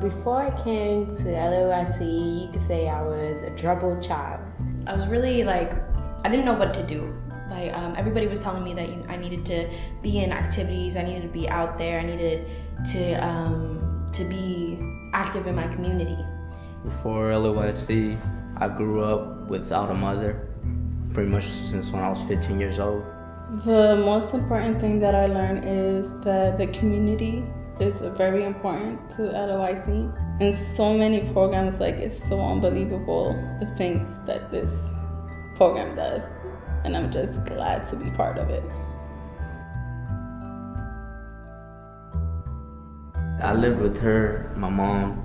Before I came to LOIC, you could say I was a troubled child. I was really I didn't know what to do. Everybody was telling me that I needed to be in activities, I needed to be out there, I needed to be active in my community. Before LOIC, I grew up without a mother, pretty much since when I was 15 years old. The most important thing that I learned is that the community is very important to LOIC. And so many programs, it's so unbelievable the things that this program does. And I'm just glad to be part of it. I lived with her, my mom,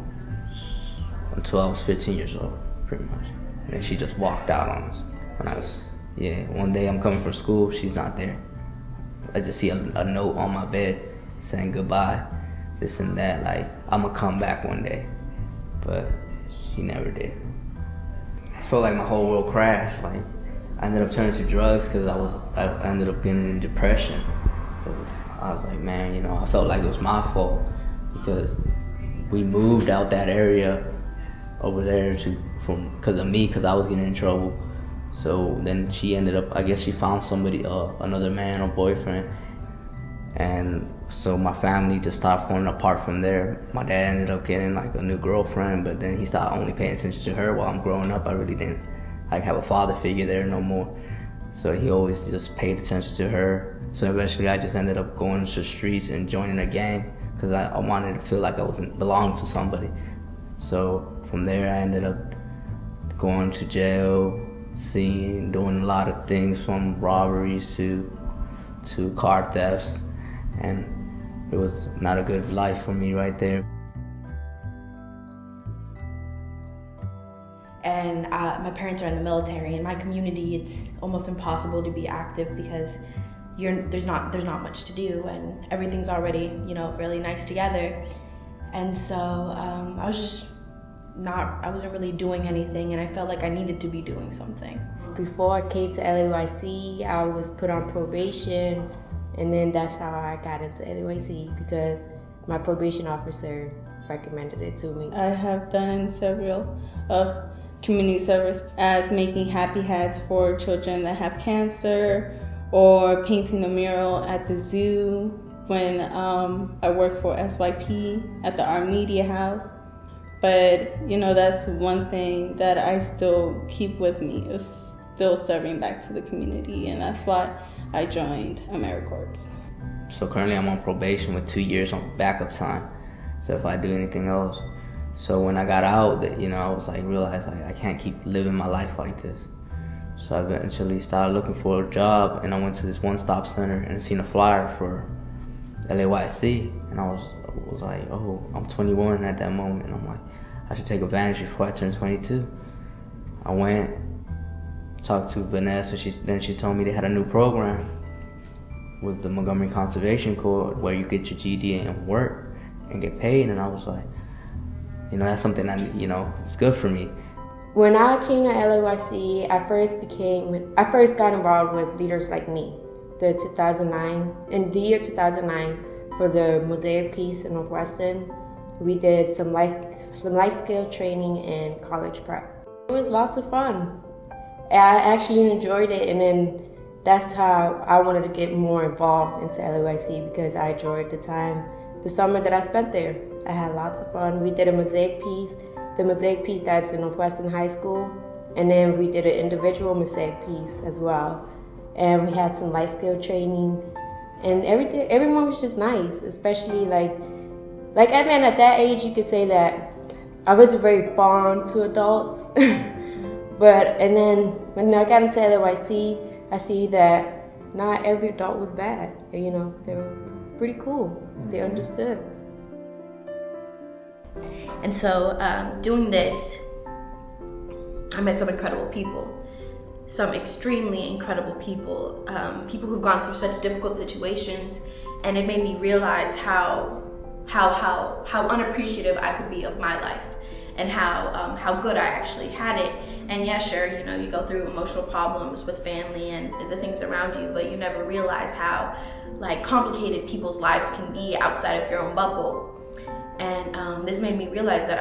until I was 15 years old, pretty much. And then she just walked out on us when I was, one day I'm coming from school, she's not there. I just see a note on my bed saying goodbye, this and that, I'm gonna come back one day. But she never did. I felt like my whole world crashed. I ended up turning to drugs because I ended up getting in depression. Cause I was like, man, I felt like it was my fault because we moved out that area over there because of me, because I was getting in trouble. So then she ended up, I guess she found somebody, another man or boyfriend. And so my family just started falling apart from there. My dad ended up getting a new girlfriend, but then he started only paying attention to her while I'm growing up. I really didn't have a father figure there no more. So he always just paid attention to her. So eventually I just ended up going to the streets and joining a gang because I wanted to feel like I belonged to somebody. So from there I ended up going to jail, doing a lot of things from robberies to car thefts. And it was not a good life for me right there. And my parents are in the military. In my community, it's almost impossible to be active because there's not much to do, and everything's already really nice together. And so I wasn't really doing anything, and I felt like I needed to be doing something. Before I came to LOIC, I was put on probation, and then that's how I got into LOIC because my probation officer recommended it to me. I have done several of community service as making happy hats for children that have cancer or painting a mural at the zoo when I worked for SYP at the Art Media House. But that's one thing that I still keep with me, is still serving back to the community, and that's why I joined AmeriCorps. So currently I'm on probation with 2 years on backup time. So if I do anything else. So when I got out, I was realized I can't keep living my life like this. So I eventually started looking for a job, and I went to this one-stop center and I seen a flyer for LAYC, and I was like, oh, I'm 21 at that moment, and I'm like, I should take advantage before I turn 22. I went, talked to Vanessa, then she told me they had a new program with the Montgomery Conservation Corps where you get your GED and work and get paid, and I was like, that's something that, it's good for me. When I came to LOIC, I first got involved with Leaders Like Me, in the year 2009, for the Mosaic piece in Northwestern. We did some life skill training and college prep. It was lots of fun. I actually enjoyed it, and then that's how I wanted to get more involved into LOIC because I enjoyed the summer that I spent there. I had lots of fun. We did a mosaic piece, the mosaic piece that's in Northwestern High School, and then we did an individual mosaic piece as well. And we had some life skill training, and everyone was just nice, especially at that age, you could say that I wasn't very fond to adults. And then when I got into LOIC, I see that not every adult was bad. They were pretty cool. They understood. And so doing this, I met some incredible people, some extremely incredible people, people who've gone through such difficult situations, and it made me realize how unappreciative I could be of my life, and how good I actually had it. And yeah, sure, you go through emotional problems with family and the things around you, but you never realize how complicated people's lives can be outside of your own bubble. And this made me realize that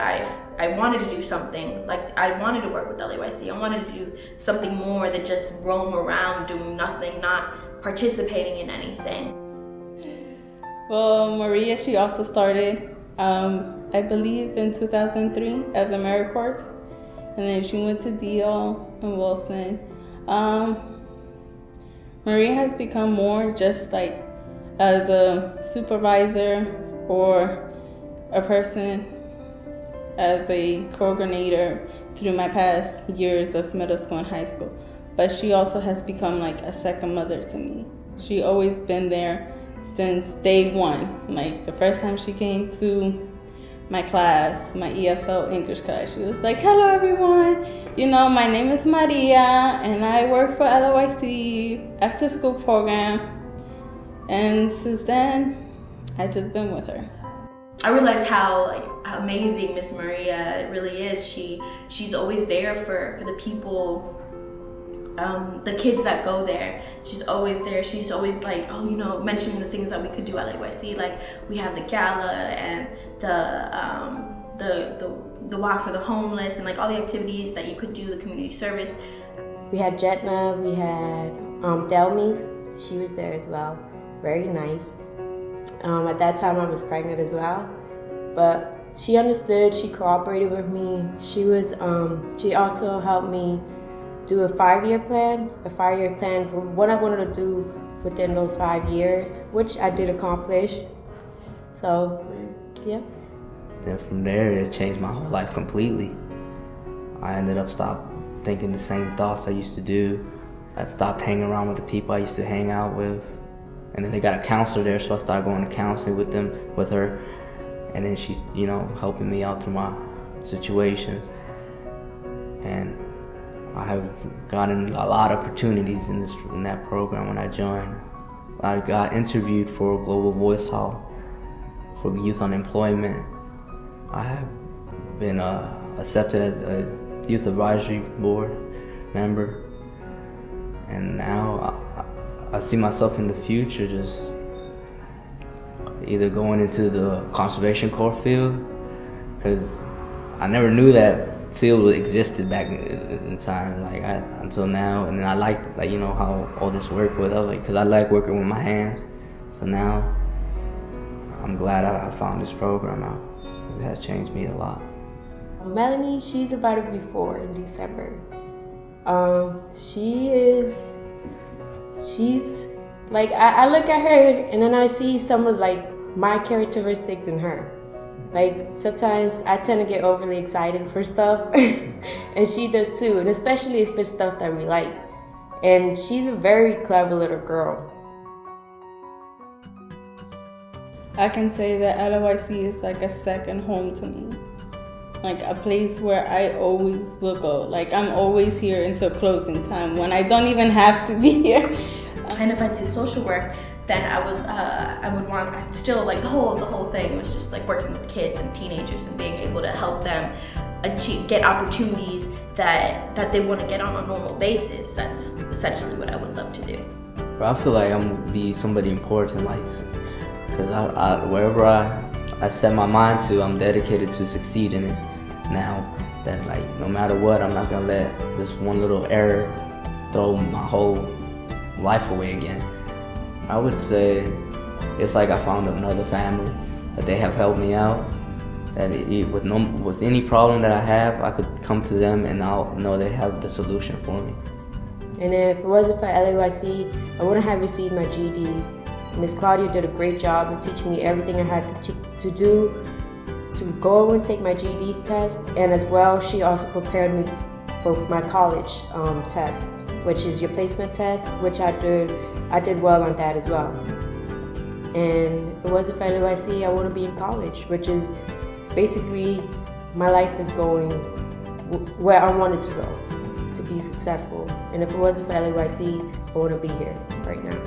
I wanted to do something. Like, I wanted to work with LAYC. I wanted to do something more than just roam around doing nothing, not participating in anything. Well, Maria, she also started, I believe, in 2003 as AmeriCorps. And then she went to DL and Wilson. Maria has become more just like as a supervisor or a person, as a coordinator through my past years of middle school and high school. But she also has become like a second mother to me. She always been there since day one. Like the first time she came to my class, my ESL English class, she was like, "Hello everyone, my name is Maria and I work for LOIC after school program." And since then, I've just been with her. I realized how amazing Miss Maria really is. She's always there for the people, the kids that go there. She's always there. She's always like, mentioning the things that we could do at LAYC. Like, we have the gala and the walk for the homeless, and like all the activities that you could do, the community service. We had Jetna, we had Delmis. She was there as well. Very nice. At that time I was pregnant as well, but she understood. She cooperated with me. She also helped me do a 5-year plan for what I wanted to do within those 5 years, which I did accomplish. So, yeah. Then from there, it changed my whole life completely. I ended up stopped thinking the same thoughts I used to do. I stopped hanging around with the people I used to hang out with. And then they got a counselor there, so I started going to counseling with her. And then she's, helping me out through my situations. And I have gotten a lot of opportunities in that program when I joined. I got interviewed for a Global Voice Hall for youth unemployment. I have been accepted as a youth advisory board member. And now I see myself in the future just either going into the conservation corps field, because I never knew that field existed back in time, until now. And then I liked how all this work with. I was like, because I like working with my hands. So now I'm glad I found this program out. It has changed me a lot. Melanie, she's about to be 4 in December. She's like, I look at her and then I see some of my characteristics in her. Like, sometimes I tend to get overly excited for stuff and she does too, and especially if it's stuff that we like. And she's a very clever little girl. I can say that LOIC is like a second home to me. Like a place where I always will go. Like, I'm always here until closing time when I don't even have to be here. And if I do social work, then I would want still the whole thing was just like working with kids and teenagers and being able to help them get opportunities that they want to get on a normal basis. That's essentially what I would love to do. I feel like I'm gonna be somebody important, because wherever I set my mind to, I'm dedicated to succeed in it. Now that no matter what, I'm not gonna let just one little error throw my whole life away again. I would say it's like I found another family, that they have helped me out, that with any problem that I have, I could come to them and I'll know they have the solution for me. And if it wasn't for LAYC, I wouldn't have received my GED. Miss Claudia did a great job in teaching me everything I had to do to go and take my GED test, and as well, she also prepared me for my college test, which is your placement test, which I did well on that as well. And if it wasn't for LAYC, I wouldn't be in college, which is basically my life is going where I wanted to go to be successful. And if it wasn't for LAYC, I wouldn't be here right now.